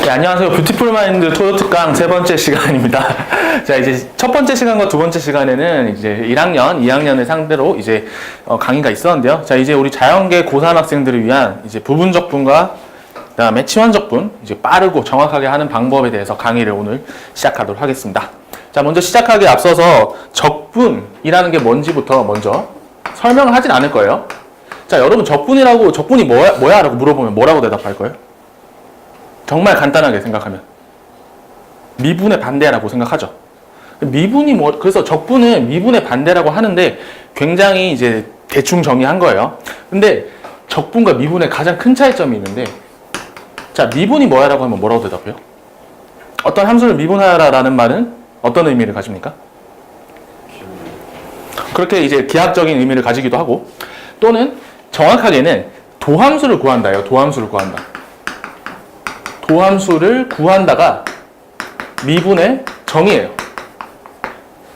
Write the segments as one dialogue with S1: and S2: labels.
S1: 네, 안녕하세요. 뷰티풀 마인드 토요 특강 세 번째 시간입니다. 자, 이제 첫 번째 시간과 두 번째 시간에는 이제 1학년, 2학년을 상대로 이제 강의가 있었는데요. 자, 이제 우리 자연계 고3 학생들을 위한 이제 부분적분과 그다음에 치환적분, 이제 빠르고 정확하게 하는 방법에 대해서 강의를 오늘 시작하도록 하겠습니다. 자, 먼저 시작하기에 앞서서 적분이라는 게 뭔지부터 먼저 설명을 하진 않을 거예요. 자, 여러분 적분이 뭐야? 라고 물어보면 뭐라고 대답할 거예요? 정말 간단하게 생각하면 미분의 반대라고 생각하죠. 그래서 적분은 미분의 반대라고 하는데 굉장히 이제 대충 정의한 거예요. 근데 적분과 미분의 가장 큰 차이점이 있는데, 자, 미분이 뭐야라고 하면 뭐라고 대답해요? 어떤 함수를 미분하라라는 말은 어떤 의미를 가집니까? 그렇게 이제 기하학적인 의미를 가지기도 하고, 또는 정확하게는 도함수를 구한다예요. 도함수를 구한다. 도함수를 구한다가 미분의 정의예요.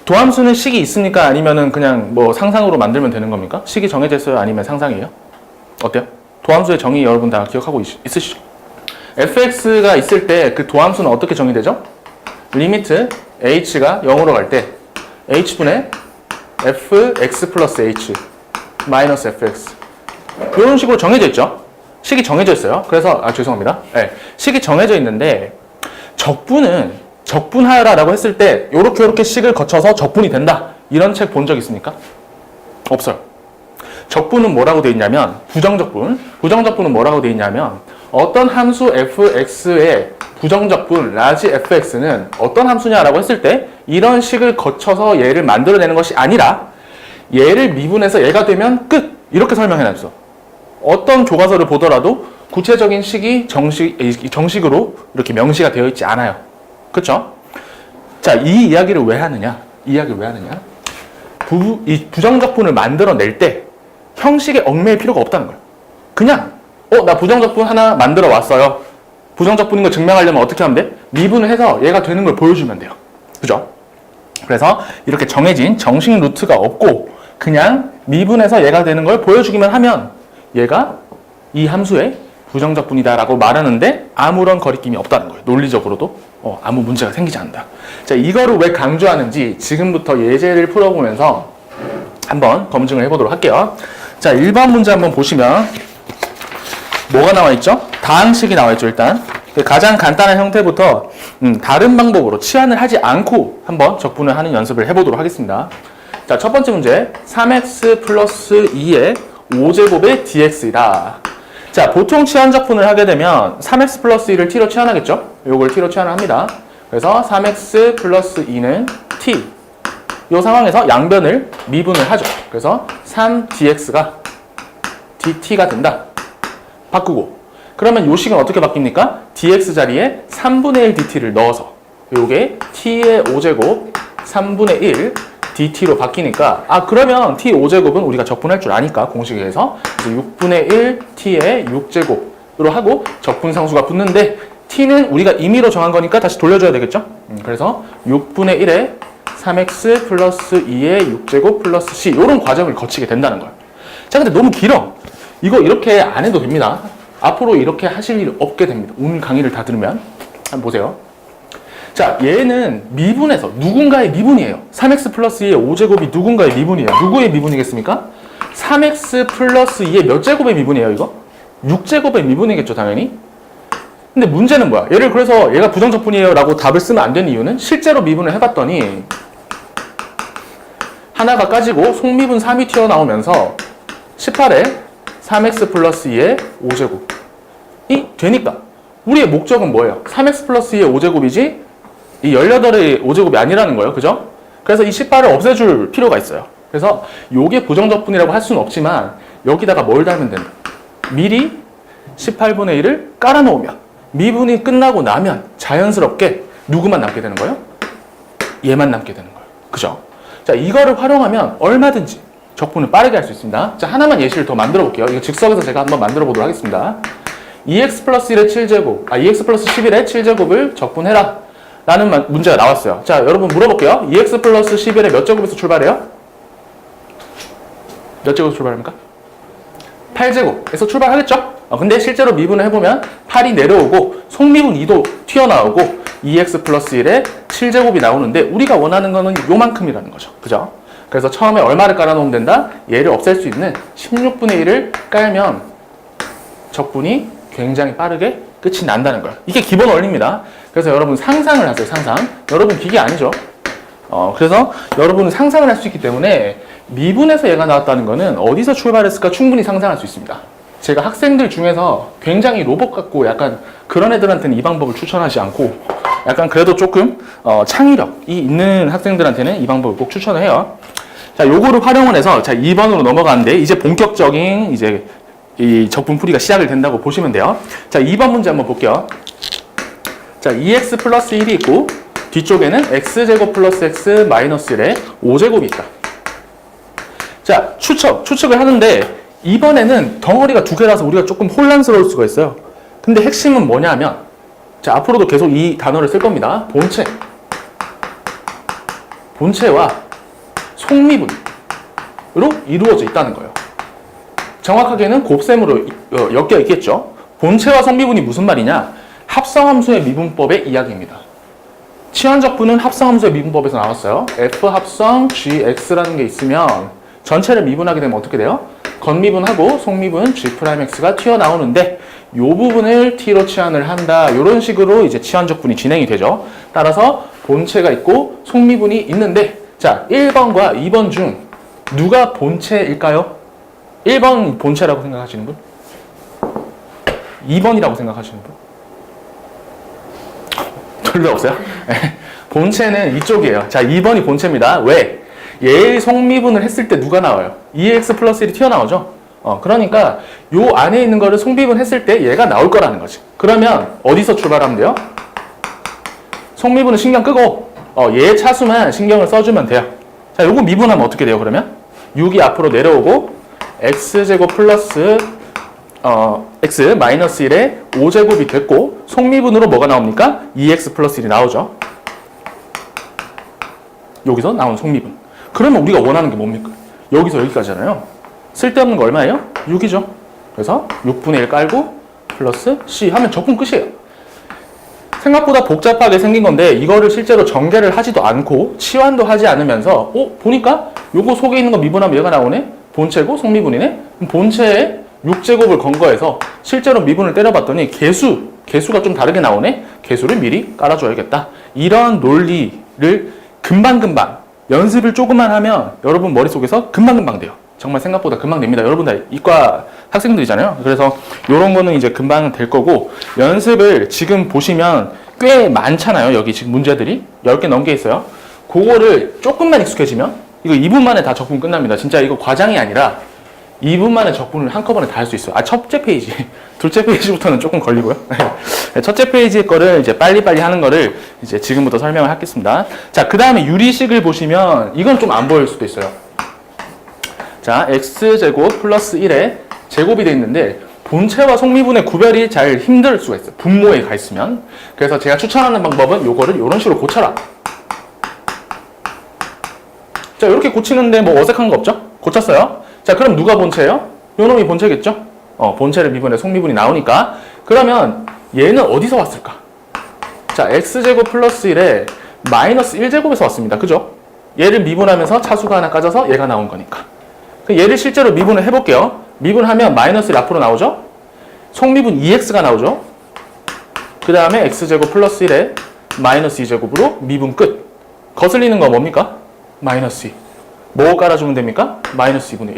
S1: 도함수는 식이 있습니까? 아니면은 그냥 뭐 상상으로 만들면 되는 겁니까? 식이 정해져 있어요? 아니면 상상이에요? 어때요? 도함수의 정의 여러분 다 기억하고 있으시죠? fx가 있을 때 그 도함수는 어떻게 정의되죠? 리미트 h가 0으로 갈 때 h분의 fx 플러스 h 마이너스 fx 이런 식으로 정해져 있죠? 식이 정해져 있어요. 그래서 죄송합니다. 네, 식이 정해져 있는데 적분은 적분하라라고 했을 때 요렇게 식을 거쳐서 적분이 된다. 이런 책 본 적 있습니까? 없어요. 적분은 뭐라고 돼 있냐면 부정적분은 뭐라고 돼 있냐면 어떤 함수 fx의 부정적분 라지 fx는 어떤 함수냐라고 했을 때 이런 식을 거쳐서 얘를 만들어내는 것이 아니라 얘를 미분해서 얘가 되면 끝! 이렇게 설명해놨어. 어떤 교과서를 보더라도 구체적인 식이 정식으로 이렇게 명시가 되어 있지 않아요. 그쵸? 자, 이 이야기를 왜 하느냐? 이 부정적분을 만들어낼 때 형식에 얽매일 필요가 없다는 거예요. 그냥 나 부정적분 하나 만들어 왔어요. 부정적분인 걸 증명하려면 어떻게 하면 돼? 미분을 해서 얘가 되는 걸 보여주면 돼요. 그죠? 그래서 이렇게 정해진 정식 루트가 없고 그냥 미분해서 얘가 되는 걸 보여주기만 하면 얘가 이 함수의 부정적분이다라고 말하는데 아무런 거리낌이 없다는 거예요. 논리적으로도 아무 문제가 생기지 않는다. 자, 이거를 왜 강조하는지 지금부터 예제를 풀어보면서 한번 검증을 해보도록 할게요. 자, 1번 문제 한번 보시면 뭐가 나와 있죠? 다항식이 나와 있죠. 일단 가장 간단한 형태부터 다른 방법으로 치환을 하지 않고 한번 적분을 하는 연습을 해보도록 하겠습니다. 자, 첫 번째 문제 3x 플러스 2의 5제곱의 dx이다. 자, 보통 치환적분을 하게 되면 3x 플러스 2를 t로 치환하겠죠? 요걸 t로 치환을 합니다. 그래서 3x 플러스 2는 t. 이 상황에서 양변을 미분을 하죠. 그래서 3dx가 dt가 된다. 바꾸고. 그러면 요 식은 어떻게 바뀝니까? dx 자리에 3분의 1 dt를 넣어서 요게 t의 5제곱 3분의 1 dt로 바뀌니까 그러면 t 5제곱은 우리가 적분할 줄 아니까 공식에서 6분의 1 t의 6제곱으로 하고 적분상수가 붙는데 t는 우리가 임의로 정한 거니까 다시 돌려줘야 되겠죠? 그래서 6분의 1에 3x 플러스 2의 6제곱 플러스 c 이런 과정을 거치게 된다는 거예요. 자, 근데 너무 길어. 이거 이렇게 안 해도 됩니다. 앞으로 이렇게 하실 일 없게 됩니다. 오늘 강의를 다 들으면. 한번 보세요. 자, 얘는 미분에서 누군가의 미분이에요. 3x 플러스 2의 5제곱이 누군가의 미분이에요. 누구의 미분이겠습니까? 3x 플러스 2의 몇 제곱의 미분이에요, 이거? 6제곱의 미분이겠죠, 당연히. 근데 문제는 뭐야? 그래서 얘가 부정적분이에요 라고 답을 쓰면 안 되는 이유는 실제로 미분을 해봤더니 하나가 까지고 속미분 3이 튀어나오면서 18에 3x 플러스 2의 5제곱이 되니까 우리의 목적은 뭐예요? 3x 플러스 2의 5제곱이지 이 18의 5제곱이 아니라는 거예요. 그죠? 그래서 이 18을 없애줄 필요가 있어요. 그래서 요게 부정적분이라고 할 수는 없지만 여기다가 뭘 달면 된다. 미리 18분의 1을 깔아놓으면 미분이 끝나고 나면 자연스럽게 누구만 남게 되는 거예요? 얘만 남게 되는 거예요. 그죠? 자, 이거를 활용하면 얼마든지 적분을 빠르게 할 수 있습니다. 자, 하나만 예시를 더 만들어 볼게요. 이거 즉석에서 제가 한번 만들어 보도록 하겠습니다. 2x 플러스 1의 7제곱, 2x 플러스 11의 7제곱을 적분해라. 라는 문제가 나왔어요. 자, 여러분 물어볼게요. 2x 플러스 11의 몇 제곱에서 출발해요? 몇 제곱에서 출발합니까? 8제곱에서 출발하겠죠? 근데 실제로 미분을 해보면 8이 내려오고 속미분 2도 튀어나오고 2x 플러스 1에 7제곱이 나오는데 우리가 원하는 거는 요만큼이라는 거죠. 그죠? 그래서 처음에 얼마를 깔아놓으면 된다? 얘를 없앨 수 있는 16분의 1을 깔면 적분이 굉장히 빠르게 끝이 난다는 거예요. 이게 기본 원리입니다. 그래서 여러분 상상을 하세요. 상상. 여러분 기계 아니죠? 그래서 여러분은 상상을 할 수 있기 때문에 미분에서 얘가 나왔다는 거는 어디서 출발했을까 충분히 상상할 수 있습니다. 제가 학생들 중에서 굉장히 로봇 같고 약간 그런 애들한테는 이 방법을 추천하지 않고 약간 그래도 조금 창의력이 있는 학생들한테는 이 방법을 꼭 추천을 해요. 자, 요거를 활용을 해서 자, 2번으로 넘어가는데 이제 본격적인 이제 이 적분풀이가 시작이 된다고 보시면 돼요. 자, 2번 문제 한번 볼게요. 자, 2x 플러스 1이 있고 뒤쪽에는 x제곱 플러스 x 마이너스 1에 5제곱이 있다. 자, 추측을 하는데 이번에는 덩어리가 두 개라서 우리가 조금 혼란스러울 수가 있어요. 근데 핵심은 뭐냐면 자, 앞으로도 계속 이 단어를 쓸 겁니다. 본체와 속미분으로 이루어져 있다는 거예요. 정확하게는 곱셈으로 엮여 있겠죠. 본체와 속미분이 무슨 말이냐? 합성함수의 미분법의 이야기입니다. 치환적분은 합성함수의 미분법에서 나왔어요. f 합성 gx라는 게 있으면 전체를 미분하게 되면 어떻게 돼요? 겉미분하고 속미분 g'x가 튀어나오는데 이 부분을 t로 치환을 한다. 이런 식으로 이제 치환적분이 진행이 되죠. 따라서 본체가 있고 속미분이 있는데 자, 1번과 2번 중 누가 본체일까요? 1번 본체라고 생각하시는 분? 2번이라고 생각하시는 분? 둘 다 없어요? 본체는 이쪽이에요. 자, 2번이 본체입니다. 왜? 얘의 속미분을 했을 때 누가 나와요? 2x 플러스 1이 튀어나오죠? 그러니까 요 안에 있는 거를 속미분 했을 때 얘가 나올 거라는 거지. 그러면 어디서 출발하면 돼요? 속미분은 신경 끄고 얘의 차수만 신경을 써주면 돼요. 자, 요거 미분하면 어떻게 돼요, 그러면? 6이 앞으로 내려오고 x제곱 플러스 x 마이너스 1에 5제곱이 됐고 속미분으로 뭐가 나옵니까? 2x 플러스 1이 나오죠. 여기서 나온 속미분. 그러면 우리가 원하는 게 뭡니까? 여기서 여기까지잖아요. 쓸데없는 거 얼마예요? 6이죠. 그래서 6분의 1 깔고 플러스 c 하면 적분 끝이에요. 생각보다 복잡하게 생긴 건데 이거를 실제로 전개를 하지도 않고 치환도 하지 않으면서 보니까 요거 속에 있는 거 미분하면 얘가 나오네? 본체고 속미분이네? 그럼 본체에 6제곱을 건 거에서 실제로 미분을 때려봤더니 개수가 좀 다르게 나오네? 개수를 미리 깔아줘야겠다. 이런 논리를 금방금방 연습을 조금만 하면 여러분 머릿속에서 금방금방 돼요. 정말 생각보다 금방 됩니다. 여러분 다 이과 학생들이잖아요. 그래서 이런 거는 이제 금방 될 거고 연습을 지금 보시면 꽤 많잖아요. 여기 지금 문제들이 10개 넘게 있어요. 그거를 조금만 익숙해지면 이거 2분 만에 다 적분 끝납니다. 진짜 이거 과장이 아니라 2분 만에 적분을 한꺼번에 다 할 수 있어요. 첫째 페이지. 둘째 페이지부터는 조금 걸리고요. 첫째 페이지 거를 이제 빨리빨리 하는 거를 이제 지금부터 설명을 하겠습니다. 자, 그 다음에 유리식을 보시면 이건 좀 안 보일 수도 있어요. 자, x제곱 플러스 1에 제곱이 돼 있는데 본체와 속미분의 구별이 잘 힘들 수가 있어요. 분모에 가 있으면. 그래서 제가 추천하는 방법은 요거를 이런 식으로 고쳐라. 자, 이렇게 고치는데 뭐 어색한 거 없죠? 고쳤어요. 자, 그럼 누가 본체예요? 요 놈이 본체겠죠? 본체를 미분해 속미분이 나오니까. 그러면 얘는 어디서 왔을까? 자, x제곱 플러스 1에 마이너스 1제곱에서 왔습니다. 그죠? 얘를 미분하면서 차수가 하나 까져서 얘가 나온 거니까. 얘를 실제로 미분을 해볼게요. 미분하면 마이너스 1 앞으로 나오죠? 속미분 2x가 나오죠? 그 다음에 x제곱 플러스 1에 마이너스 2제곱으로 미분 끝. 거슬리는 거 뭡니까? 마이너스 2. 뭐 깔아주면 됩니까? 마이너스 2분의 1.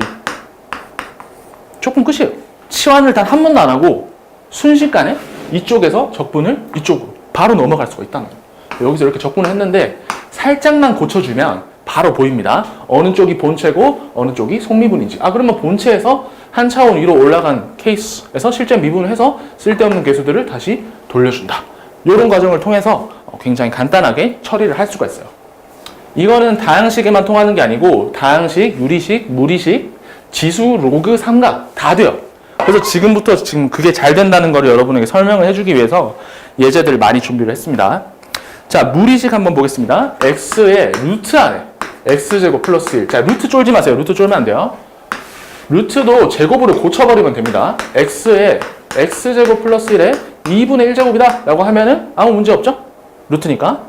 S1: 적분 끝이에요. 치환을 단 한 번도 안 하고 순식간에 이쪽에서 적분을 이쪽으로 바로 넘어갈 수가 있다는 거예요. 여기서 이렇게 적분을 했는데 살짝만 고쳐주면 바로 보입니다. 어느 쪽이 본체고 어느 쪽이 속미분인지. 그러면 본체에서 한 차원 위로 올라간 케이스에서 실제 미분을 해서 쓸데없는 개수들을 다시 돌려준다. 이런 과정을 통해서 굉장히 간단하게 처리를 할 수가 있어요. 이거는 다항식에만 통하는 게 아니고 다항식, 유리식, 무리식, 지수, 로그, 삼각 다 돼요. 그래서 지금부터 지금 그게 잘 된다는 거를 여러분에게 설명을 해주기 위해서 예제들을 많이 준비를 했습니다. 자, 무리식 한번 보겠습니다. x의 루트 안에 x제곱 플러스 1. 자, 루트 쫄지 마세요. 루트 쫄면 안 돼요. 루트도 제곱으로 고쳐버리면 됩니다. x의 x제곱 플러스 1에 2분의 1제곱이다 라고 하면은 아무 문제 없죠? 루트니까.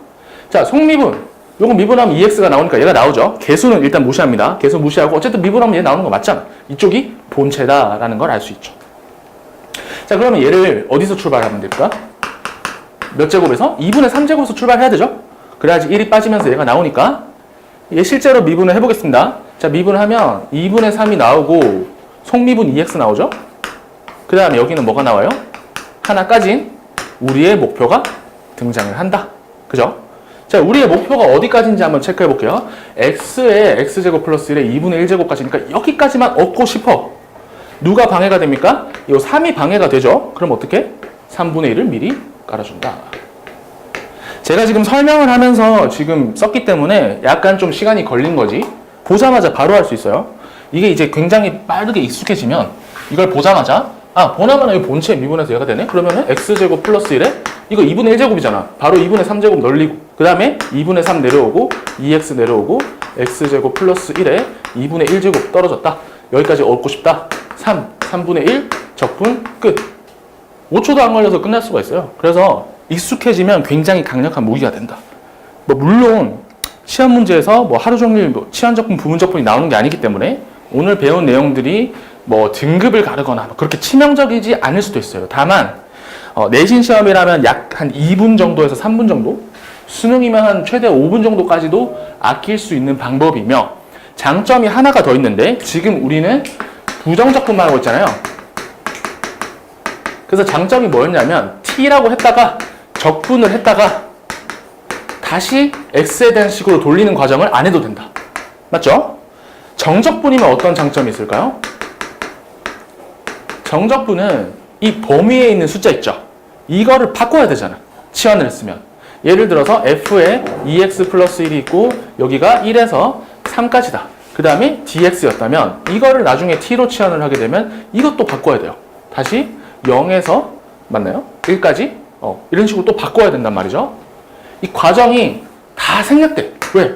S1: 자, 속미분. 요거 미분하면 2x가 나오니까 얘가 나오죠. 개수는 일단 무시합니다. 개수 무시하고 어쨌든 미분하면 얘 나오는 거 맞잖아. 이쪽이 본체다라는 걸 알 수 있죠. 자, 그러면 얘를 어디서 출발하면 될까? 몇 제곱에서? 2분의 3제곱에서 출발해야 되죠? 그래야지 1이 빠지면서 얘가 나오니까 얘 실제로 미분을 해보겠습니다. 자, 미분을 하면 2분의 3이 나오고 속미분 2x 나오죠? 그 다음에 여기는 뭐가 나와요? 하나 까진 우리의 목표가 등장을 한다. 그죠? 자, 우리의 목표가 어디까지인지 한번 체크해 볼게요. x에 x제곱 플러스 1에 2분의 1제곱까지니까 여기까지만 얻고 싶어. 누가 방해가 됩니까? 이 3이 방해가 되죠? 그럼 어떻게? 3분의 1을 미리 깔아준다. 제가 지금 설명을 하면서 지금 썼기 때문에 약간 좀 시간이 걸린 거지. 보자마자 바로 할 수 있어요. 이게 이제 굉장히 빠르게 익숙해지면 이걸 보자마자 보나마나 이 본체 미분해서 얘가 되네? 그러면은 x제곱 플러스 1에 이거 2분의 1제곱이잖아. 바로 2분의 3제곱 널리고 그 다음에 2분의 3 내려오고 2x 내려오고 x제곱 플러스 1에 2분의 1제곱 떨어졌다. 여기까지 얻고 싶다. 3분의 1 적분 끝. 5초도 안 걸려서 끝날 수가 있어요. 그래서 익숙해지면 굉장히 강력한 무기가 된다. 물론 시험 문제에서 하루 종일 치환적분, 부분적분이 나오는 게 아니기 때문에 오늘 배운 내용들이 등급을 가르거나 그렇게 치명적이지 않을 수도 있어요. 다만 내신 시험이라면 약 한 2분 정도에서 3분 정도, 수능이면 한 최대 5분 정도까지도 아낄 수 있는 방법이며 장점이 하나가 더 있는데 지금 우리는 부정적분만 하고 있잖아요. 그래서 장점이 뭐였냐면 t라고 했다가 적분을 했다가 다시 x에 대한 식으로 돌리는 과정을 안 해도 된다. 맞죠? 정적분이면 어떤 장점이 있을까요? 정적분은 이 범위에 있는 숫자 있죠? 이거를 바꿔야 되잖아. 치환을 했으면. 예를 들어서 f에 2x 플러스 1이 있고 여기가 1에서 3까지다. 그 다음에 dx였다면 이거를 나중에 t로 치환을 하게 되면 이것도 바꿔야 돼요. 다시 0에서 맞나요? 1까지? 이런 식으로 또 바꿔야 된단 말이죠. 이 과정이 다 생략돼. 왜?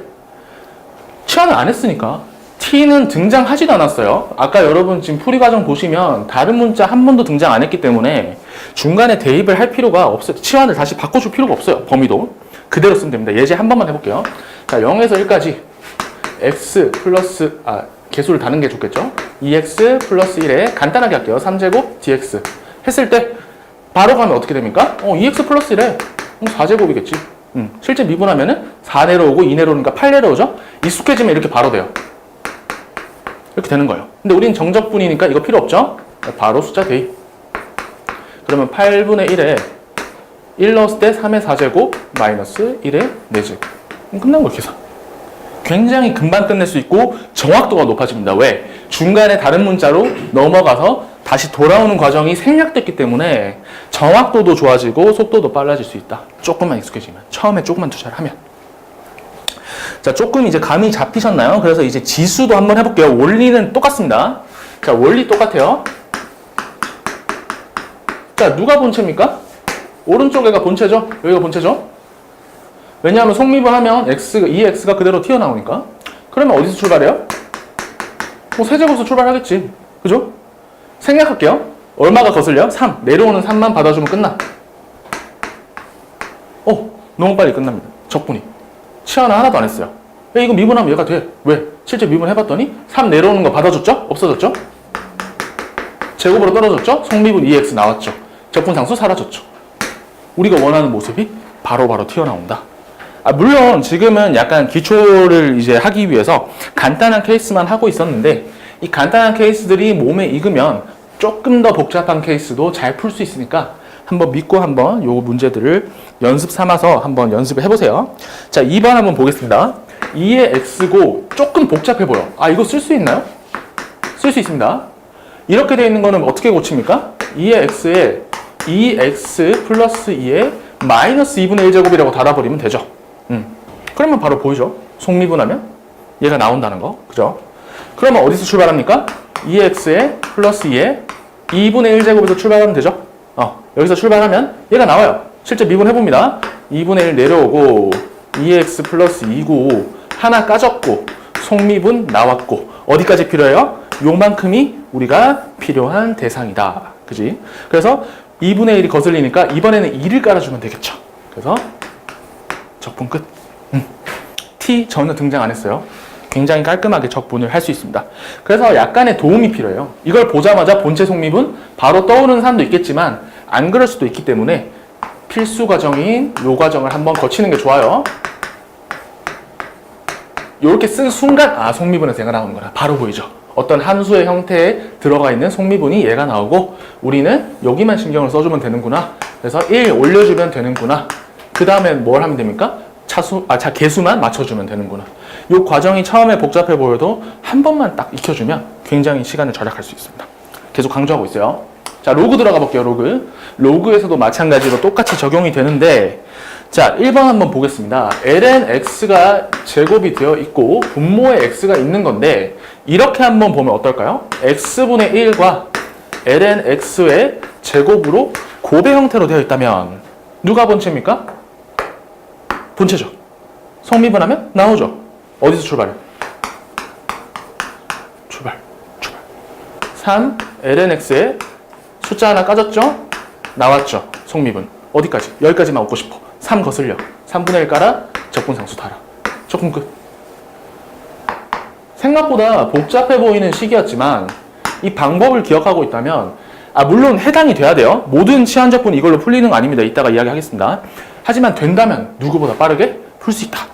S1: 치환을 안 했으니까. t는 등장하지도 않았어요. 아까 여러분 지금 풀이 과정 보시면 다른 문자 한 번도 등장 안 했기 때문에 중간에 대입을 할 필요가 없어요. 치환을 다시 바꿔줄 필요가 없어요. 범위도. 그대로 쓰면 됩니다. 예제 한 번만 해볼게요. 자, 0에서 1까지 x 플러스, 개수를 다는 게 좋겠죠? 2x 플러스 1에 간단하게 할게요. 3제곱 dx. 했을 때 바로 가면 어떻게 됩니까? 2x 플러스 1에 4제곱이겠지. 실제 미분하면은 4 내려오고 2 내려오니까 8 내려오죠? 익숙해지면 이렇게 바로 돼요. 이렇게 되는 거예요. 근데 우린 정적분이니까 이거 필요 없죠? 바로 숫자 대입. 그러면 8분의 1에 1 넣었을 때 3의 4제곱 마이너스 1의 4제곱. 끝난 거예요, 계산. 굉장히 금방 끝낼 수 있고 정확도가 높아집니다. 왜? 중간에 다른 문자로 넘어가서 다시 돌아오는 과정이 생략됐기 때문에 정확도도 좋아지고 속도도 빨라질 수 있다. 조금만 익숙해지면. 처음에 조금만 투자를 하면. 자, 조금 이제 감이 잡히셨나요? 그래서 이제 지수도 한번 해볼게요. 원리는 똑같습니다. 자, 원리 똑같아요. 자, 누가 본체입니까? 오른쪽 애가 본체죠? 여기가 본체죠? 왜냐하면 속미분하면 이 x가 그대로 튀어나오니까. 그러면 어디서 출발해요? 세제곱에서 출발하겠지. 그죠? 생략할게요. 얼마가 거슬려? 3. 내려오는 3만 받아주면 끝나. 너무 빨리 끝납니다. 적분이. 치환을 하나도 안 했어요. 이거 미분하면 얘가 돼. 왜? 실제 미분해봤더니 3 내려오는 거 받아줬죠? 없어졌죠? 제곱으로 떨어졌죠? 속미분 2x 나왔죠? 적분상수 사라졌죠? 우리가 원하는 모습이 바로바로 튀어나온다. 물론 지금은 약간 기초를 이제 하기 위해서 간단한 케이스만 하고 있었는데 이 간단한 케이스들이 몸에 익으면 조금 더 복잡한 케이스도 잘 풀 수 있으니까 한번 믿고 한번 요 문제들을 연습 삼아서 한번 연습을 해보세요. 자, 2번 한번 보겠습니다. 2의 x고 조금 복잡해 보여. 이거 쓸 수 있나요? 쓸 수 있습니다. 이렇게 되어 있는 거는 어떻게 고칩니까? 2의 x에 2x 플러스 2에 마이너스 2분의 1제곱이라고 달아버리면 되죠. 그러면 바로 보이죠? 속미분하면 얘가 나온다는 거. 그죠? 그러면 어디서 출발합니까? 2x에 플러스 2에 2분의 1제곱에서 출발하면 되죠? 여기서 출발하면 얘가 나와요. 실제 미분해봅니다. 2분의 1 내려오고 2x 플러스 2고 하나 까졌고 속미분 나왔고 어디까지 필요해요? 요만큼이 우리가 필요한 대상이다. 그지? 그래서 2분의 1이 거슬리니까 이번에는 2를 깔아주면 되겠죠. 그래서 적분 끝. t 전혀 등장 안 했어요. 굉장히 깔끔하게 적분을 할 수 있습니다. 그래서 약간의 도움이 필요해요. 이걸 보자마자 본체 속미분 바로 떠오르는 사람도 있겠지만 안 그럴 수도 있기 때문에 필수 과정인 요 과정을 한번 거치는 게 좋아요. 이렇게 쓴 순간 아 속미분에서 얘가 나오는구나. 바로 보이죠. 어떤 함수의 형태에 들어가 있는 속미분이 얘가 나오고 우리는 여기만 신경을 써주면 되는구나. 그래서 1 올려주면 되는구나. 그 다음에 뭘 하면 됩니까? 개수만 맞춰주면 되는구나. 이 과정이 처음에 복잡해 보여도 한 번만 딱 익혀주면 굉장히 시간을 절약할 수 있습니다. 계속 강조하고 있어요. 자, 로그 들어가 볼게요, 로그. 로그에서도 마찬가지로 똑같이 적용이 되는데, 자, 1번 한번 보겠습니다. ln x가 제곱이 되어 있고, 분모에 x가 있는 건데, 이렇게 한번 보면 어떨까요? x분의 1과 ln x의 제곱으로 곱의 형태로 되어 있다면, 누가 본체입니까? 본체죠. 성미분하면 나오죠. 어디서 출발해? 출발. 3, ln x에 숫자 하나 까졌죠? 나왔죠. 성미분. 어디까지? 여기까지만 얻고 싶어. 3 거슬려. 3분의 1 깔아. 적분상수 달아. 적분 끝. 생각보다 복잡해 보이는 식이었지만 이 방법을 기억하고 있다면 물론 해당이 돼야 돼요. 모든 치환적분이 이걸로 풀리는 거 아닙니다. 이따가 이야기하겠습니다. 하지만 된다면 누구보다 빠르게 풀 수 있다.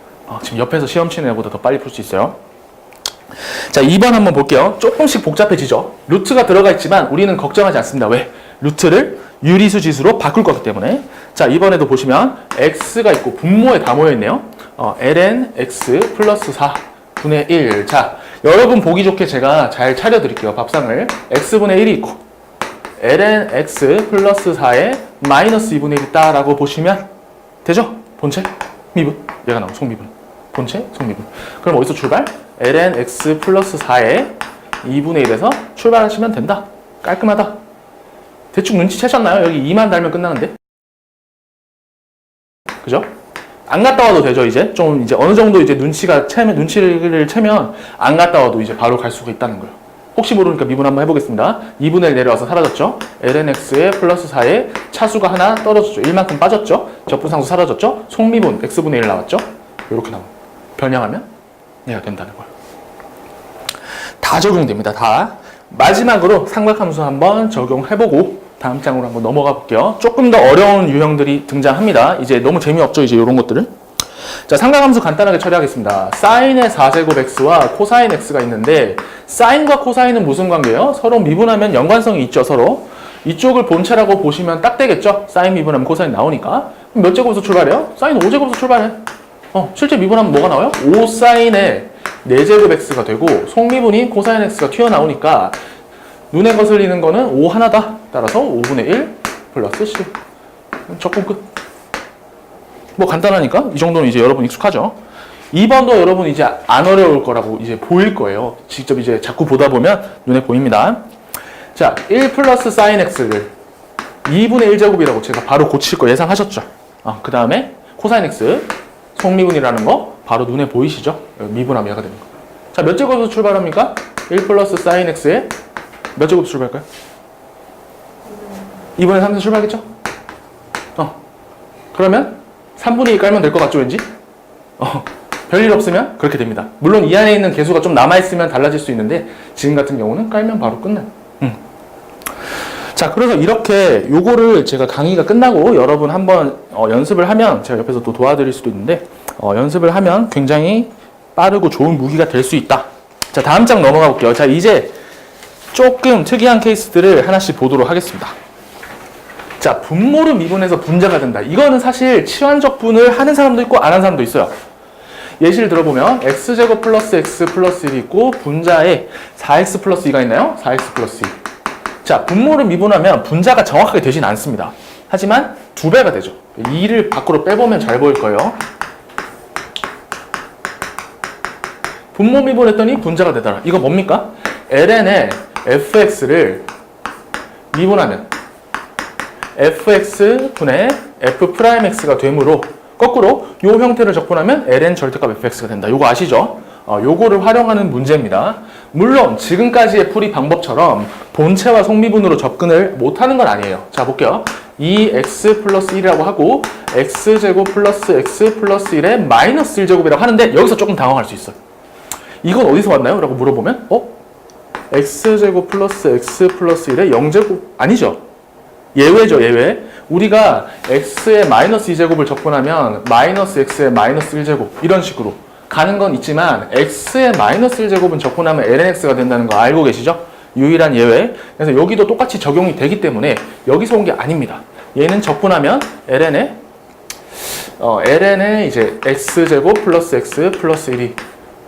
S1: 지금 옆에서 시험 치는 애보다 더 빨리 풀 수 있어요. 자, 2번 한번 볼게요. 조금씩 복잡해지죠. 루트가 들어가 있지만 우리는 걱정하지 않습니다. 왜? 루트를 유리수 지수로 바꿀 거기 때문에. 자, 이번에도 보시면 x가 있고 분모에 다 모여있네요. ln x 플러스 4분의 1. 자, 여러분 보기 좋게 제가 잘 차려드릴게요. 밥상을. x분의 1이 있고 ln x 플러스 4에 마이너스 2분의 1이 있다라고 보시면 되죠? 본체, 미분. 얘가 나오고 속미분. 본체, 속미분. 그럼 어디서 출발? ln x 플러스 4에 2분의 1에서 출발하시면 된다. 깔끔하다. 대충 눈치채셨나요? 여기 2만 달면 끝나는데. 그죠? 안 갔다 와도 되죠, 이제. 좀 이제 어느 정도 이제 눈치를 채면 안 갔다 와도 이제 바로 갈 수가 있다는 거예요. 혹시 모르니까 미분 한번 해보겠습니다. 2분의 1 내려와서 사라졌죠? ln x에 플러스 4에 차수가 하나 떨어졌죠. 1만큼 빠졌죠? 적분상수 사라졌죠? 속미분 x분의 1 나왔죠? 이렇게 나옵니다. 변형하면 얘가 된다는 거예요. 다 적용됩니다. 다. 마지막으로 삼각함수 한번 적용해보고 다음 장으로 한번 넘어가 볼게요. 조금 더 어려운 유형들이 등장합니다. 이제 너무 재미없죠, 이제 이런 것들은. 자, 삼각함수 간단하게 처리하겠습니다. 사인의 4제곱 x와 코사인 x가 있는데 사인과 코사인은 무슨 관계예요? 서로 미분하면 연관성이 있죠, 서로. 이쪽을 본체라고 보시면 딱 되겠죠? 사인 미분하면 코사인 나오니까. 그럼 몇 제곱에서 출발해요? 사인 5제곱에서 출발해. 실제 미분하면 뭐가 나와요? 5사인의 4제곱 x가 되고 속미분이 코사인 x가 튀어나오니까 눈에 거슬리는 거는 5 하나다. 따라서 5분의 1 플러스 10. 적분 끝. 뭐 간단하니까 이 정도는 이제 여러분 익숙하죠. 2번도 여러분 이제 안 어려울 거라고 이제 보일 거예요. 직접 이제 자꾸 보다 보면 눈에 보입니다. 자, 1 플러스 사인 x를 2분의 1제곱이라고 제가 바로 고칠 거 예상하셨죠? 그 다음에 코사인 x 속미분이라는 거 바로 눈에 보이시죠? 미분하면 얘가 되는 거. 자, 몇 제곱에서 출발합니까? 1 플러스 사인 x에 몇 제곱에서 출발할까요? 2분의 3에서 출발하겠죠? 그러면 3분의 2 깔면 될 것 같죠, 왠지? 별일 없으면 그렇게 됩니다. 물론 이 안에 있는 개수가 좀 남아있으면 달라질 수 있는데 지금 같은 경우는 깔면 바로 끝나요. 자, 그래서 이렇게 요거를 제가 강의가 끝나고 여러분 한번 연습을 하면 제가 옆에서 또 도와드릴 수도 있는데 연습을 하면 굉장히 빠르고 좋은 무기가 될 수 있다. 자, 다음 장 넘어가 볼게요. 자, 이제 조금 특이한 케이스들을 하나씩 보도록 하겠습니다. 자, 분모를 미분해서 분자가 된다. 이거는 사실 치환적분을 하는 사람도 있고 안 하는 사람도 있어요. 예시를 들어보면 x제곱 플러스 x 플러스 1이 있고 분자에 4x 플러스 2가 있나요? 4x 플러스 2. 자, 분모를 미분하면 분자가 정확하게 되진 않습니다. 하지만 2배가 되죠. 2를 밖으로 빼보면 잘 보일 거예요. 분모 미분했더니 분자가 되더라. 이거 뭡니까? ln의 fx를 미분하면 fx분의 f'x가 되므로 거꾸로 이 형태를 적분하면 ln 절대값 fx가 된다. 이거 아시죠? 요거를 활용하는 문제입니다. 물론 지금까지의 풀이 방법처럼 본체와 속미분으로 접근을 못하는 건 아니에요. 자, 볼게요. 2x 플러스 1이라고 하고 x제곱 플러스 x 플러스 1의 마이너스 1제곱이라고 하는데 여기서 조금 당황할 수 있어요. 이건 어디서 왔나요? 라고 물어보면 x제곱 플러스 x 플러스 1의 0제곱 아니죠. 예외죠, 예외. 우리가 x의 마이너스 2제곱을 접근하면 마이너스 x의 마이너스 1제곱 이런 식으로 가는 건 있지만 x의 마이너스 1제곱은 접근하면 lnx가 된다는 거 알고 계시죠? 유일한 예외. 그래서 여기도 똑같이 적용이 되기 때문에 여기서 온 게 아닙니다. 얘는 접근하면 ln의 이제 x제곱 플러스 x 플러스 1이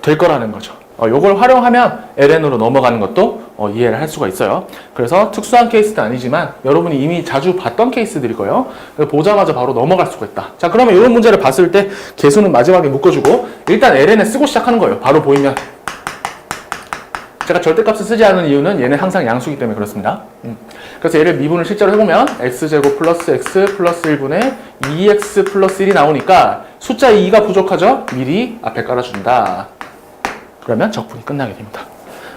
S1: 될 거라는 거죠. 요걸 활용하면 ln으로 넘어가는 것도 이해를 할 수가 있어요. 그래서 특수한 케이스도 아니지만 여러분이 이미 자주 봤던 케이스들일 거예요. 보자마자 바로 넘어갈 수가 있다. 자, 그러면 이런 문제를 봤을 때 개수는 마지막에 묶어주고 일단 ln에 쓰고 시작하는 거예요. 바로 보이면. 제가 절대값을 쓰지 않은 이유는 얘는 항상 양수이기 때문에 그렇습니다. 그래서 얘를 미분을 실제로 해보면 x제곱 플러스 x 플러스 1분의 2x 플러스 1이 나오니까 숫자 2가 부족하죠? 미리 앞에 깔아준다. 그러면 적분이 끝나게 됩니다.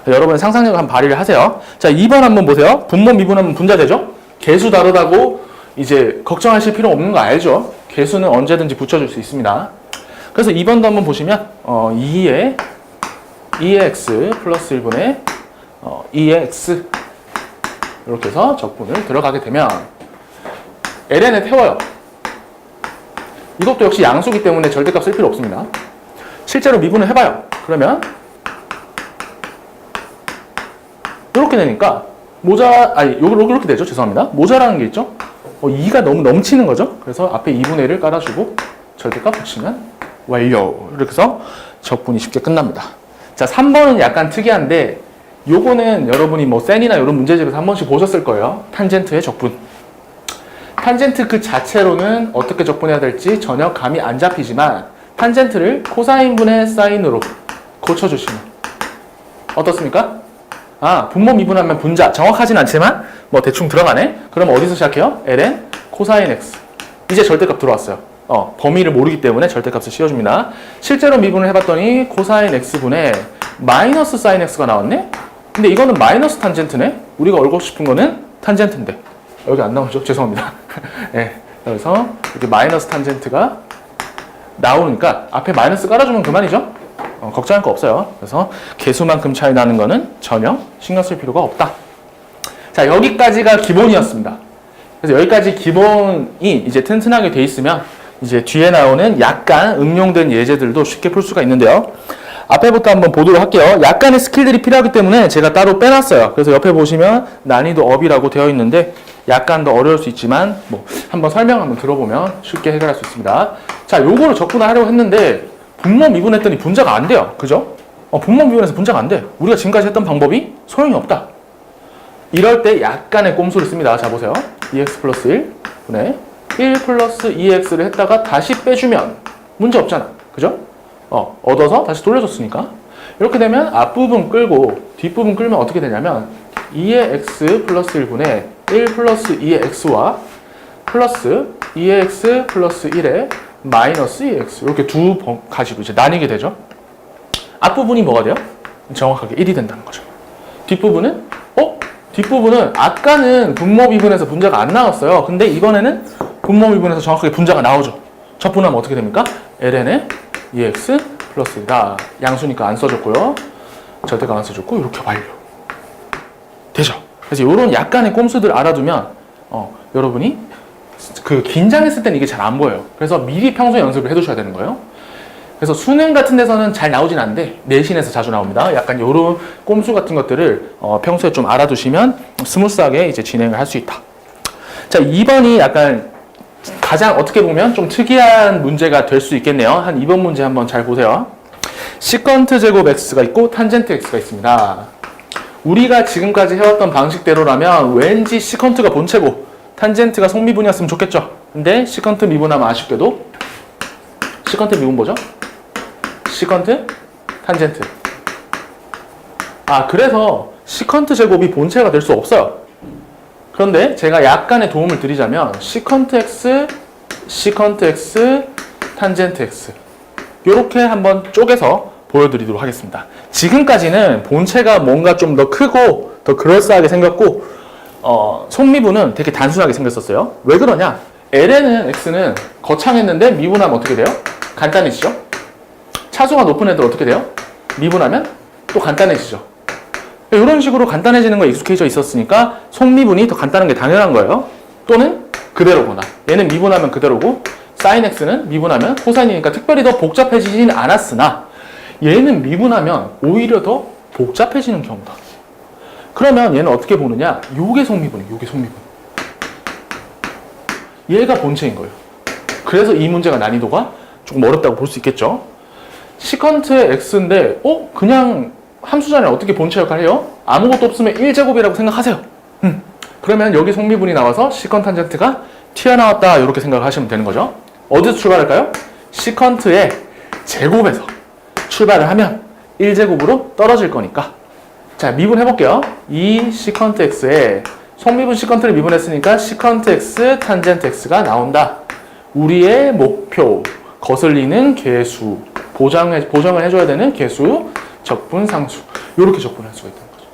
S1: 여러분 상상력을 한번 발휘를 하세요. 자, 2번 한번 보세요. 분모 미분하면 분자되죠? 개수 다르다고 이제 걱정하실 필요 없는 거 알죠? 개수는 언제든지 붙여줄 수 있습니다. 그래서 2번도 한번 보시면 2의 x 플러스 1분의 2의 x 이렇게 해서 적분을 들어가게 되면 ln에 태워요. 이것도 역시 양수기 때문에 절대값 쓸 필요 없습니다. 실제로 미분을 해봐요. 그러면 이렇게 되니까 이렇게 되죠. 죄송합니다. 모자라는 게 있죠. 2가 너무 넘치는 거죠. 그래서 앞에 2분의 1을 깔아주고 절대값 붙이면 완료. 이렇게 해서 적분이 쉽게 끝납니다. 자, 3번은 약간 특이한데 요거는 여러분이 뭐 센이나 이런 문제집에서 한 번씩 보셨을 거예요. 탄젠트의 적분. 탄젠트 그 자체로는 어떻게 적분해야 될지 전혀 감이 안 잡히지만 탄젠트를 코사인분의 사인으로 고쳐주시면 어떻습니까? 분모 미분하면 분자 정확하진 않지만 뭐 대충 들어가네. 그럼 어디서 시작해요? ln 코사인 x. 이제 절대값 들어왔어요. 범위를 모르기 때문에 절대값을 씌워줍니다. 실제로 미분을 해봤더니 코사인 x분의 마이너스 사인 x가 나왔네. 근데 이거는 마이너스 탄젠트네. 우리가 알고 싶은 거는 탄젠트인데 여기 안 나오죠? 죄송합니다. 네, 그래서 이렇게 마이너스 탄젠트가 나오니까 앞에 마이너스 깔아주면 그만이죠? 걱정할 거 없어요. 그래서 개수만큼 차이 나는 거는 전혀 신경 쓸 필요가 없다. 자, 여기까지가 기본이었습니다. 그래서 여기까지 기본이 이제 튼튼하게 돼 있으면 이제 뒤에 나오는 약간 응용된 예제들도 쉽게 풀 수가 있는데요. 앞에부터 한번 보도록 할게요. 약간의 스킬들이 필요하기 때문에 제가 따로 빼놨어요. 그래서 옆에 보시면 난이도 업이라고 되어 있는데 약간 더 어려울 수 있지만 뭐 한번 설명 한번 들어보면 쉽게 해결할 수 있습니다. 자, 요거를 접근을 하려고 했는데 분모 미분했더니 분자가 안 돼요. 그죠? 분모 미분해서 분자가 안 돼. 우리가 지금까지 했던 방법이 소용이 없다. 이럴 때 약간의 꼼수를 씁니다. 자, 보세요. 2x 플러스 1 분의 1 플러스 2x를 했다가 다시 빼주면 문제 없잖아. 그죠? 얻어서 다시 돌려줬으니까. 이렇게 되면 앞부분 끌고 뒷부분 끌면 어떻게 되냐면 2의 x 플러스 1분의 1 플러스 2의 x와 플러스 2의 x 플러스 1의 마이너스 2x 이렇게 두 번 가지고 이제 나뉘게 되죠. 앞부분이 뭐가 돼요? 정확하게 1이 된다는 거죠. 뒷부분은 뒷부분은 아까는 분모 미분에서 분자가 안 나왔어요. 근데 이번에는 분모 미분에서 정확하게 분자가 나오죠. 적분하면 어떻게 됩니까? ln의 2x 플러스 1이다. 양수니까 안 써줬고요. 절대값 안 써줬고 이렇게 완료. 되죠? 그래서 이런 약간의 꼼수들 알아두면 여러분이 그 긴장했을 때는 이게 잘 안 보여요. 그래서 미리 평소 연습을 해두셔야 되는 거예요. 그래서 수능 같은 데서는 잘 나오진 않는데 내신에서 자주 나옵니다. 약간 이런 꼼수 같은 것들을 평소에 좀 알아두시면 스무스하게 이제 진행을 할 수 있다. 자, 2번이 약간 가장 어떻게 보면 좀 특이한 문제가 될 수 있겠네요. 한 2번 문제 한번 잘 보세요. 시컨트 제곱 x가 있고 탄젠트 x가 있습니다. 우리가 지금까지 해왔던 방식대로라면 왠지 시컨트가 본체고 탄젠트가 속미분이었으면 좋겠죠. 근데 시컨트 미분하면 아쉽게도 시컨트 미분 뭐죠? 시컨트 탄젠트. 그래서 시컨트 제곱이 본체가 될 수 없어요. 그런데 제가 약간의 도움을 드리자면 시컨트 x, 탄젠트 x 이렇게 한번 쪼개서 보여드리도록 하겠습니다. 지금까지는 본체가 뭔가 좀 더 크고 더 그럴싸하게 생겼고 속미분은 되게 단순하게 생겼었어요. 왜 그러냐? ln은 x는 거창했는데 미분하면 어떻게 돼요? 간단해지죠? 차수가 높은 애들 어떻게 돼요? 미분하면 또 간단해지죠. 이런 식으로 간단해지는 거에 익숙해져 있었으니까 속미분이 더 간단한 게 당연한 거예요. 또는 그대로거나 얘는 미분하면 그대로고 sin x는 미분하면 코사인이니까 특별히 더 복잡해지진 않았으나 얘는 미분하면 오히려 더 복잡해지는 경우다. 그러면 얘는 어떻게 보느냐? 요게 속미분이에요. 요게 속미분. 얘가 본체인 거예요. 그래서 이 문제가 난이도가 조금 어렵다고 볼 수 있겠죠. 시컨트의 x인데 그냥 함수잖아요. 어떻게 본체 역할을 해요? 아무것도 없으면 1제곱이라고 생각하세요. 그러면 여기 속미분이 나와서 시컨 탄젠트가 튀어나왔다 이렇게 생각을 하시면 되는 거죠. 어디서 출발할까요? 시컨트의 제곱에서 출발을 하면 1제곱으로 떨어질 거니까 자 미분 해볼게요. 이 시컨트 x에 속미분 시컨트를 미분했으니까 시컨트 x 탄젠트 x가 나온다. 우리의 목표 거슬리는 계수 보정을 해줘야 되는 계수 적분 상수 이렇게 적분할 수가 있다는 거죠.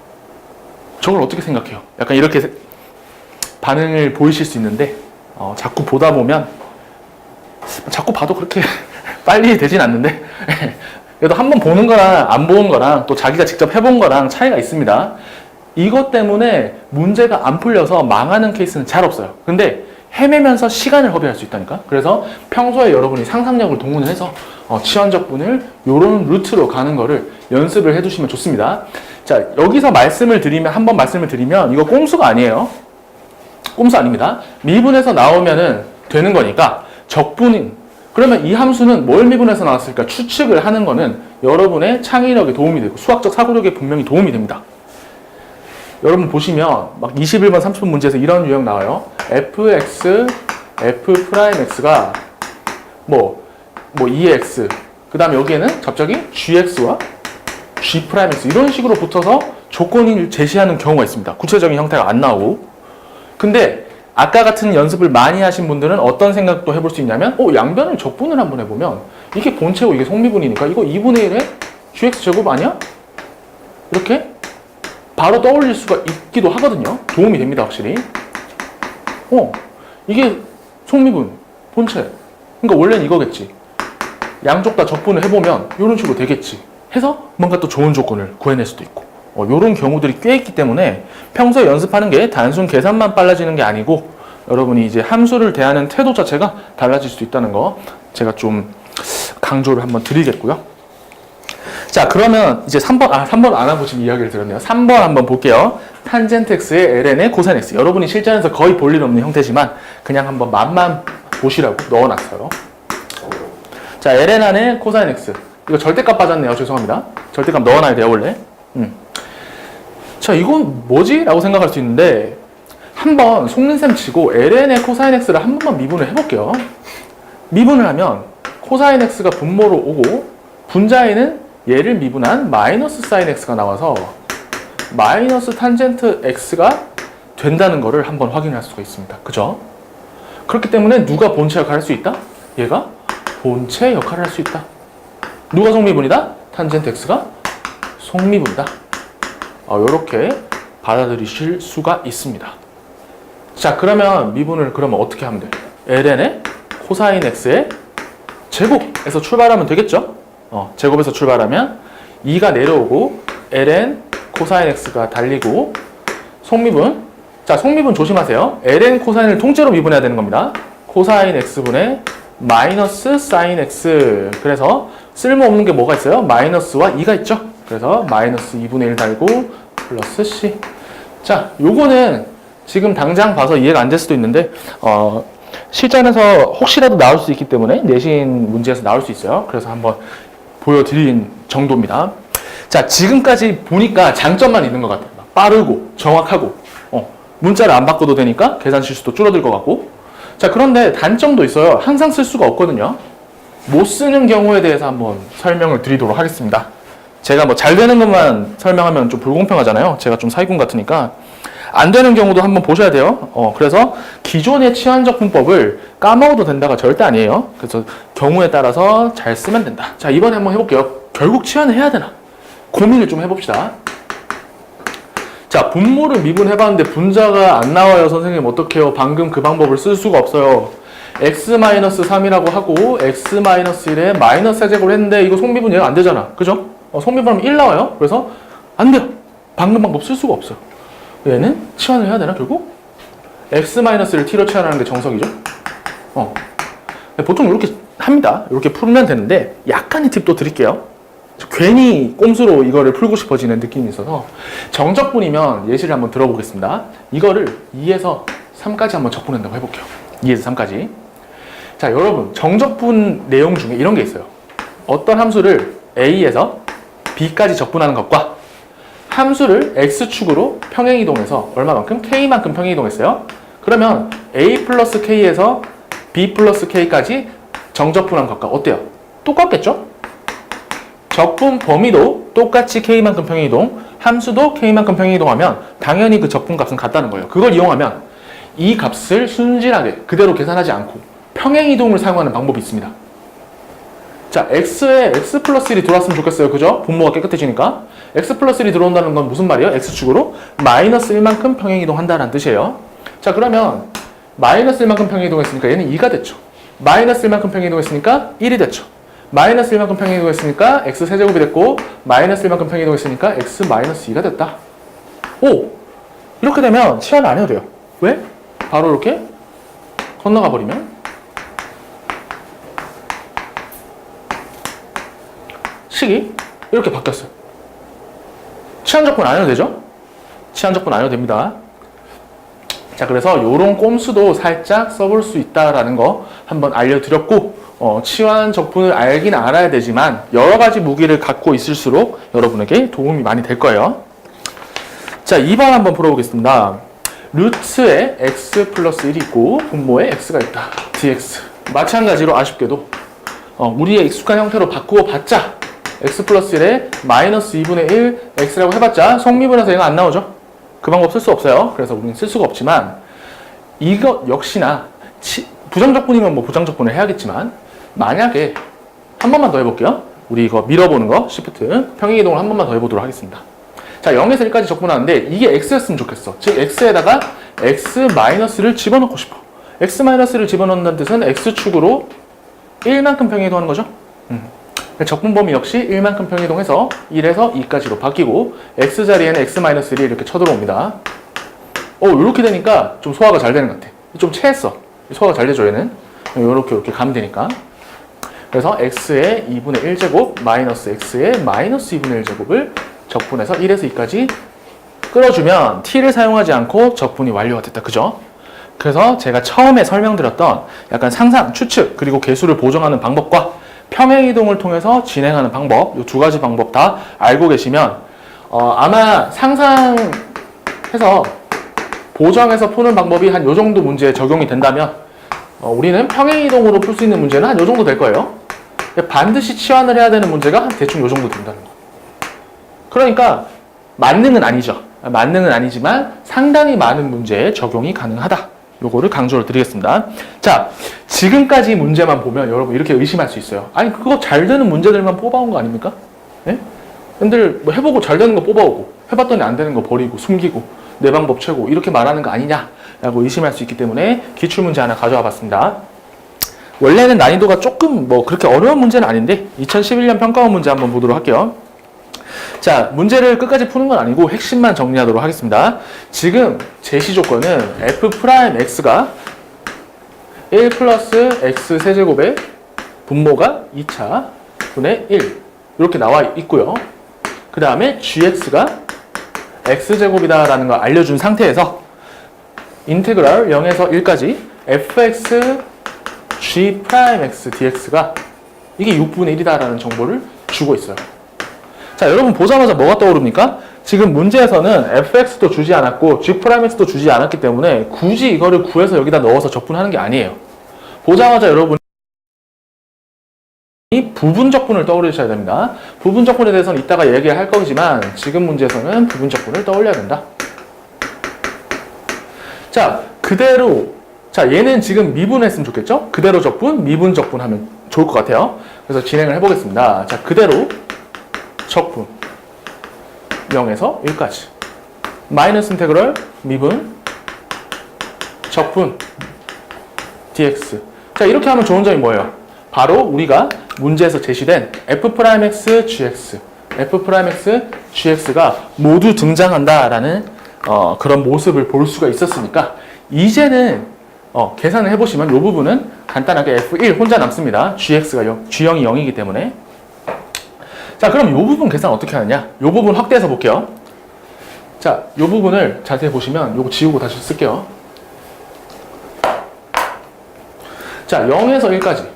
S1: 저걸 어떻게 생각해요? 약간 이렇게 반응을 보이실 수 있는데 자꾸 보다 보면 자꾸 봐도 그렇게 빨리 되진 않는데 그래도 한번 보는 거랑 안 보는 거랑 또 자기가 직접 해본 거랑 차이가 있습니다. 이것 때문에 문제가 안 풀려서 망하는 케이스는 잘 없어요. 근데 헤매면서 시간을 허비할 수 있다니까. 그래서 평소에 여러분이 상상력을 동원해서 치환적분을 이런 루트로 가는 거를 연습을 해두시면 좋습니다. 자 여기서 한번 말씀을 드리면 이거 꼼수가 아니에요. 꼼수 아닙니다. 미분에서 나오면은 되는 거니까 적분인 그러면 이 함수는 뭘 미분해서 나왔을까 추측을 하는 거는 여러분의 창의력에 도움이 되고 수학적 사고력에 분명히 도움이 됩니다. 여러분 보시면 막 21번 30번 문제에서 이런 유형 나와요. fx f'x가 뭐 2x 그 다음에 여기에는 갑자기 gx와 g'x 이런 식으로 붙어서 조건을 제시하는 경우가 있습니다. 구체적인 형태가 안 나오고 근데 아까 같은 연습을 많이 하신 분들은 어떤 생각도 해볼 수 있냐면 양변을 적분을 한번 해보면 이게 본체고 이게 속미분이니까 이거 2분의 1의 gx제곱 아니야? 이렇게 바로 떠올릴 수가 있기도 하거든요. 도움이 됩니다 확실히. 이게 속미분 본체 그러니까 원래는 이거겠지. 양쪽 다 적분을 해보면 이런 식으로 되겠지 해서 뭔가 또 좋은 조건을 구해낼 수도 있고 이런 경우들이 꽤 있기 때문에 평소에 연습하는 게 단순 계산만 빨라지는 게 아니고 여러분이 이제 함수를 대하는 태도 자체가 달라질 수도 있다는 거 제가 좀 강조를 한번 드리겠고요. 자 그러면 이제 3번 안 하고 지금 이야기를 들었네요. 3번 한번 볼게요. 탄젠트 x의 ln의 코사인 x 여러분이 실전에서 거의 볼 일 없는 형태지만 그냥 한번 맛만 보시라고 넣어놨어요. 자 ln 안에 코사인 x 이거 절대값 빠졌네요. 죄송합니다. 절대값 넣어놔야 돼요 원래. 자 이건 뭐지? 라고 생각할 수 있는데 한번 속는셈 치고 ln의 코사인 x를 한 번만 미분을 해볼게요. 미분을 하면 코사인 x가 분모로 오고 분자에는 얘를 미분한 마이너스 사인 x가 나와서 마이너스 탄젠트 x가 된다는 거를 한번 확인할 수가 있습니다. 그죠? 그렇기 때문에 누가 본체 역할을 할 수 있다? 얘가 본체 역할을 할 수 있다. 누가 속미분이다? 탄젠트 x가 속미분이다. 이렇게 받아들이실 수가 있습니다. 자 그러면 미분을 그러면 어떻게 하면 돼요? ln의 코사인 x의 제곱에서 출발하면 되겠죠? 제곱에서 출발하면 2가 내려오고 ln 코사인 x가 달리고 속미분 자 속미분 조심하세요. ln 코사인을 통째로 미분해야 되는 겁니다. 코사인 x분의 마이너스 사인 x 그래서 쓸모없는 게 뭐가 있어요? 마이너스와 2가 있죠? 그래서 마이너스 2분의 1 달고 플러스 c 자 요거는 지금 당장 봐서 이해가 안 될 수도 있는데 실전에서 혹시라도 나올 수 있기 때문에 내신 문제에서 나올 수 있어요. 그래서 한번 보여드린 정도입니다. 자 지금까지 보니까 장점만 있는 것 같아요. 빠르고 정확하고 문자를 안 바꿔도 되니까 계산 실수도 줄어들 것 같고 자 그런데 단점도 있어요. 항상 쓸 수가 없거든요. 못 쓰는 경우에 대해서 한번 설명을 드리도록 하겠습니다. 제가 뭐 잘 되는 것만 설명하면 좀 불공평하잖아요. 제가 좀 사기꾼 같으니까 안 되는 경우도 한번 보셔야 돼요. 그래서 기존의 치환적분법을 까먹어도 된다가 절대 아니에요. 그래서 경우에 따라서 잘 쓰면 된다. 자, 이번에 한번 해볼게요. 결국 치환을 해야 되나? 고민을 좀 해봅시다. 자, 분모를 미분해봤는데 분자가 안 나와요. 선생님 어떡해요? 방금 그 방법을 쓸 수가 없어요. x-3이라고 하고 x-1에 마이너스 세제곱을 했는데 이거 속미분 얘가 안 되잖아. 그죠? 속미분하면 1 나와요. 그래서 안 돼요. 방금 방법 쓸 수가 없어요. 얘는 치환을 해야 되나 결국? x-를 t로 치환하는 게 정석이죠. 보통 이렇게 합니다. 이렇게 풀면 되는데 약간의 팁도 드릴게요. 괜히 꼼수로 이거를 풀고 싶어지는 느낌이 있어서 정적분이면 예시를 한번 들어보겠습니다. 이거를 2에서 3까지 한번 적분한다고 해볼게요. 2에서 3까지. 자, 여러분 정적분 내용 중에 이런 게 있어요. 어떤 함수를 a에서 b까지 적분하는 것과 함수를 x축으로 평행이동해서 얼마만큼? k만큼 평행이동했어요. 그러면 a 플러스 k에서 b 플러스 k까지 정적분한 것과 어때요? 똑같겠죠? 적분 범위도 똑같이 k만큼 평행이동, 함수도 k만큼 평행이동하면 당연히 그 적분 값은 같다는 거예요. 그걸 이용하면 이 값을 순진하게 그대로 계산하지 않고 평행이동을 사용하는 방법이 있습니다. 자, x에 x 플러스 1이 들어왔으면 좋겠어요. 그죠? 분모가 깨끗해지니까. x 플러스 1이 들어온다는 건 무슨 말이에요? x축으로 마이너스 1만큼 평행이동한다는 뜻이에요. 자, 그러면 마이너스 1만큼 평행이동했으니까 얘는 2가 됐죠. 마이너스 1만큼 평행이동했으니까 1이 됐죠. 마이너스 1만큼 평행이동했으니까 x 세제곱이 됐고 마이너스 1만큼 평행이동했으니까 x 마이너스 2가 됐다. 오! 이렇게 되면 치환 안 해도 돼요. 왜? 바로 이렇게 건너가 버리면 식이 이렇게 바뀌었어요. 치환적분 안 해도 되죠? 치환적분 안 해도 됩니다. 자, 그래서 이런 꼼수도 살짝 써볼 수 있다라는 거 한번 알려드렸고 치환 적분을 알긴 알아야 되지만 여러 가지 무기를 갖고 있을수록 여러분에게 도움이 많이 될 거예요. 자, 2번 한번 풀어보겠습니다. 루트에 x 플러스 1이 있고 분모에 x가 있다. dx. 마찬가지로 아쉽게도 우리의 익숙한 형태로 바꾸어 봤자 x 플러스 1에 마이너스 2분의 1 x라고 해봤자 성미분해서 얘가 안 나오죠. 그 방법 쓸 수 없어요. 그래서 우리는 쓸 수가 없지만 이것 역시나 부정적분이면 뭐 부정적분을 해야겠지만 만약에 한 번만 더 해볼게요. 우리 이거 밀어보는 거 시프트 평행이동을 한 번만 더 해보도록 하겠습니다. 자, 0에서 1까지 적분하는데 이게 x였으면 좋겠어. 즉 x에다가 x-를 집어넣고 싶어. x-를 집어넣는다는 뜻은 x축으로 1만큼 평행이동하는 거죠. 적분 범위 역시 1만큼 평행이동해서 1에서 2까지로 바뀌고 x 자리에는 x-1이 이렇게 쳐들어옵니다. 이렇게 되니까 좀 소화가 잘 되는 것 같아. 좀 체했어. 소화가 잘 되죠, 얘는. 이렇게 가면 되니까. 그래서 x의 2분의 1제곱 마이너스 x의 마이너스 2분의 1제곱을 적분해서 1에서 2까지 끌어주면 t를 사용하지 않고 적분이 완료가 됐다. 그죠? 그래서 제가 처음에 설명드렸던 약간 상상, 추측, 그리고 개수를 보정하는 방법과 평행이동을 통해서 진행하는 방법, 이 두 가지 방법 다 알고 계시면 아마 상상해서 보정해서 푸는 방법이 한 요 정도 문제에 적용이 된다면 우리는 평행이동으로 풀 수 있는 문제는 한 요 정도 될 거예요. 반드시 치환을 해야 되는 문제가 한 대충 요 정도 된다는 거. 그러니까 만능은 아니죠. 만능은 아니지만 상당히 많은 문제에 적용이 가능하다. 요거를 강조를 드리겠습니다. 자, 지금까지 문제만 보면 여러분 이렇게 의심할 수 있어요. 아니, 그거 잘 되는 문제들만 뽑아온 거 아닙니까? 예? 근데 뭐 해보고 잘 되는 거 뽑아오고 해봤더니 안 되는 거 버리고 숨기고 내 방법 최고 이렇게 말하는 거 아니냐라고 의심할 수 있기 때문에 기출문제 하나 가져와 봤습니다. 원래는 난이도가 조금 뭐 그렇게 어려운 문제는 아닌데 2011년 평가원 문제 한번 보도록 할게요. 자, 문제를 끝까지 푸는 건 아니고 핵심만 정리하도록 하겠습니다. 지금 제시 조건은 f'x가 1 플러스 x 세제곱의 분모가 2차 분의 1 이렇게 나와 있고요. 그 다음에 gx가 x제곱이다 라는 걸 알려준 상태에서 인테그랄 0에서 1까지 fx g'x dx가 이게 6분의 1이다 라는 정보를 주고 있어요. 자, 여러분 보자마자 뭐가 떠오릅니까? 지금 문제에서는 fx도 주지 않았고 g'x도 주지 않았기 때문에 굳이 이거를 구해서 여기다 넣어서 적분하는 게 아니에요. 보자마자 여러분이 부분적분을 떠올리셔야 됩니다. 부분적분에 대해서는 이따가 얘기할 거지만 지금 문제에서는 부분적분을 떠올려야 된다. 자, 그대로, 자, 얘는 지금 미분했으면 좋겠죠? 그대로 적분, 미분 적분 하면 좋을 것 같아요. 그래서 진행을 해보겠습니다. 자, 그대로 적분. 0에서 1까지. 마이너스 인테그럴, 미분, 적분, dx. 자, 이렇게 하면 좋은 점이 뭐예요? 바로 우리가 문제에서 제시된 f'x, gx, f'x, gx가 모두 등장한다라는 그런 모습을 볼 수가 있었으니까 이제는 계산을 해보시면 이 부분은 간단하게 f1 혼자 남습니다. gx가 g형이 0이기 때문에. 자, 그럼 이 부분 계산 어떻게 하느냐? 이 부분 확대해서 볼게요. 자, 이 부분을 자세히 보시면 이거 지우고 다시 쓸게요. 자, 0에서 1까지.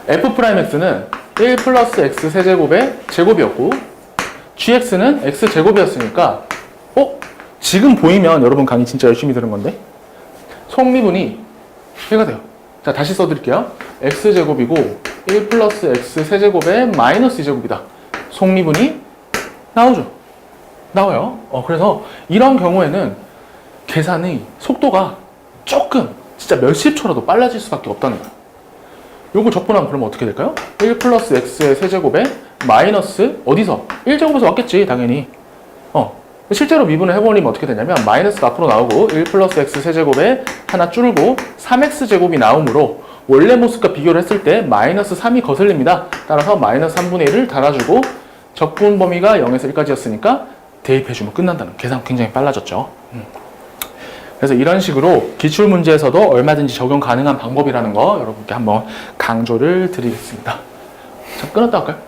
S1: f'x는 1 플러스 x 세제곱의 제곱이었고 gx는 x제곱이었으니까 지금 보이면 여러분 강의 진짜 열심히 들은 건데 속미분이 해가 돼요. 자, 다시 써드릴게요. x제곱이고 1 플러스 x 세제곱의 마이너스 2제곱이다. 속미분이 나오죠. 나와요. 그래서 이런 경우에는 계산의 속도가 조금 진짜 몇십 초라도 빨라질 수밖에 없다는 거예요. 요거 적분하면 그러면 어떻게 될까요? 1 플러스 x의 세제곱에 마이너스 어디서? 1제곱에서 왔겠지 당연히. 실제로 미분을 해버리면 어떻게 되냐면 마이너스가 앞으로 나오고 1 플러스 x 세제곱에 하나 줄고 3x제곱이 나오므로 원래 모습과 비교를 했을 때 마이너스 3이 거슬립니다. 따라서 마이너스 3분의 1을 달아주고 적분 범위가 0에서 1까지였으니까 대입해주면 끝난다는 계산 굉장히 빨라졌죠. 그래서 이런 식으로 기출문제에서도 얼마든지 적용 가능한 방법이라는 거 여러분께 한번 강조를 드리겠습니다. 자, 끊었다 할까요?